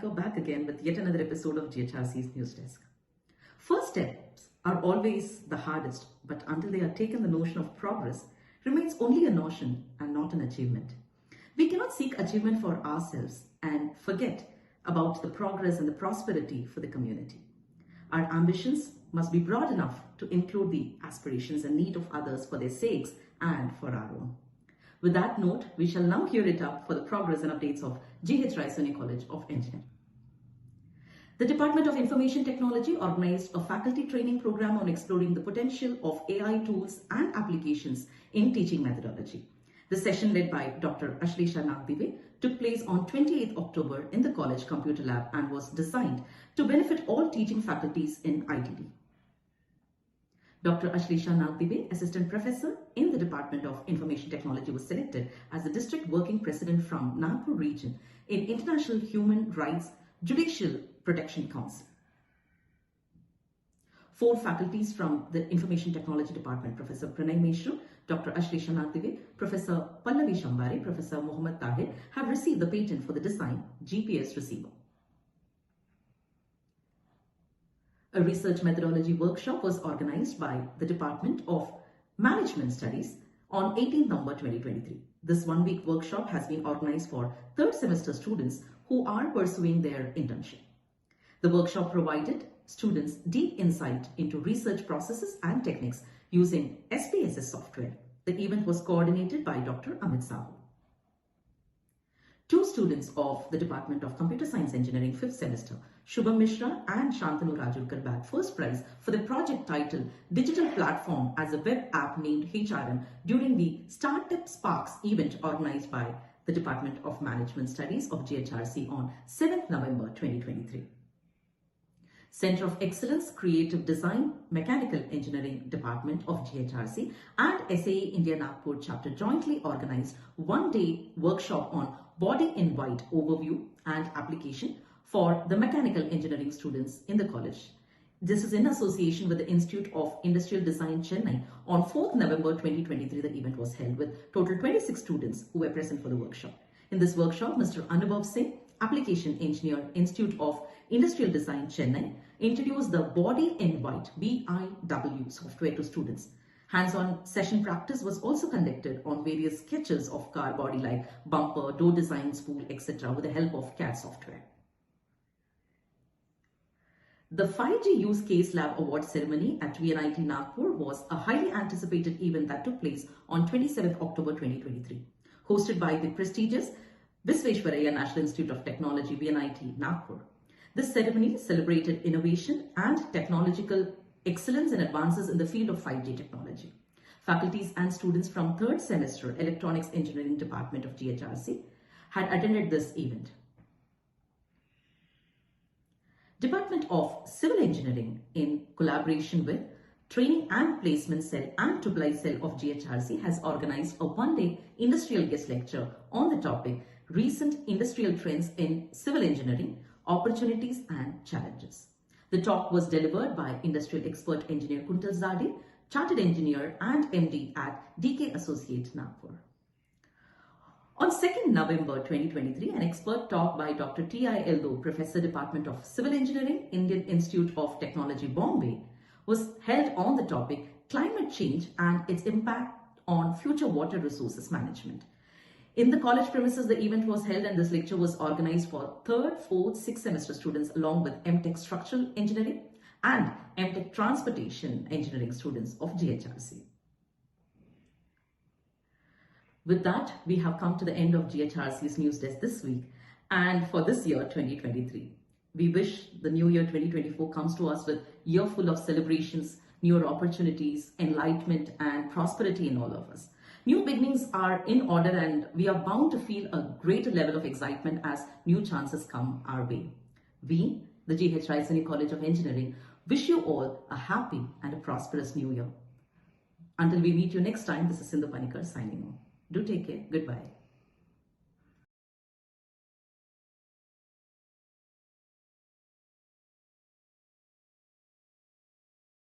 Panikar back again with yet another episode of GHRCE's Newsdesk. First steps are always the hardest, but until they are taken, the notion of progress remains only a notion and not an achievement. We cannot seek achievement for ourselves and forget about the progress and the prosperity for the community. Our ambitions must be broad enough to include the aspirations and need of others for their sakes and for our own. With that note, we shall now hear it up for the progress and updates of GHRCE College of Engineering. The Department of Information Technology organized a faculty training program on exploring the potential of AI tools and applications in teaching methodology. The session, led by Dr. Ashlesha Nagdive, took place on 28th October in the college computer lab and was designed to benefit all teaching faculties in ITD. Dr. Ashlesha Nagdive, Assistant Professor in the Department of Information Technology, was selected as the District Working President from Nagpur region in International Human Rights Judicial Protection Council. 4 faculties from the Information Technology Department, Professor Pranay Mishra, Dr. Ashlesha Nagdive, Professor Pallavi Shambari, Professor Mohammad Tahir, have received the patent for the design GPS receiver. A research methodology workshop was organized by the Department of Management Studies on 18th November 2023. This one-week workshop has been organized for third semester students who are pursuing their internship. The workshop provided students deep insight into research processes and techniques using SPSS software. The event was coordinated by Dr. Amit Sahu. 2 students of the Department of Computer Science Engineering 5th semester, Shubham Mishra and Shantanu Rajulkar, bagged first prize for the project titled Digital Platform as a Web App named HRM during the Startup Sparks event organized by the Department of Management Studies of GHRCE on 7th November 2023. Center of Excellence Creative Design Mechanical Engineering Department of GHRCE and SAE India Nagpur chapter jointly organized one-day workshop on Body in White overview and application for the mechanical engineering students in the college. This is in association with the Institute of Industrial Design, Chennai. On 4th November 2023, the event was held with total 26 students who were present for the workshop. In this workshop, Mr. Anubhav Singh, Application Engineer, Institute of Industrial Design, Chennai, introduced the Body in White BIW software to students. Hands-on session practice was also conducted on various sketches of car body like bumper, door design, spool, etc. with the help of CAD software. The 5G Use Case Lab Award ceremony at VNIT Nagpur was a highly anticipated event that took place on 27th October 2023. Hosted by the prestigious Visvesvaraya National Institute of Technology, VNIT Nagpur. This ceremony celebrated innovation and technological excellence and advances in the field of 5G technology. Faculties and students from 3rd semester Electronics Engineering Department of GHRCE had attended this event. Department of Civil Engineering, in collaboration with Training and Placement Cell and III Cell of GHRCE, has organized a one-day industrial guest lecture on the topic Recent Industrial Trends in Civil Engineering, Opportunities and Challenges. The talk was delivered by Industrial Expert Engineer Kuntal Zade, Chartered Engineer and MD at DK Associate Nagpur. On 2nd November 2023, an expert talk by Dr. T.I. Eldo, Professor, Department of Civil Engineering, Indian Institute of Technology, Bombay, was held on the topic Climate Change and its Impact on Future Water Resources Management. In the college premises, the event was held and this lecture was organized for 3rd, 4th, 6th semester students along with MTech Structural Engineering and MTech Transportation Engineering students of GHRCE. With that, we have come to the end of GHRCE's Newsdesk this week and for this year 2023. We wish the new year 2024 comes to us with a year full of celebrations, newer opportunities, enlightenment and prosperity in all of us. New beginnings are in order and we are bound to feel a greater level of excitement as new chances come our way. We, the GHRCE College of Engineering, wish you all a happy and a prosperous new year. Until we meet you next time, this is Panikar signing off. Do take care. Goodbye.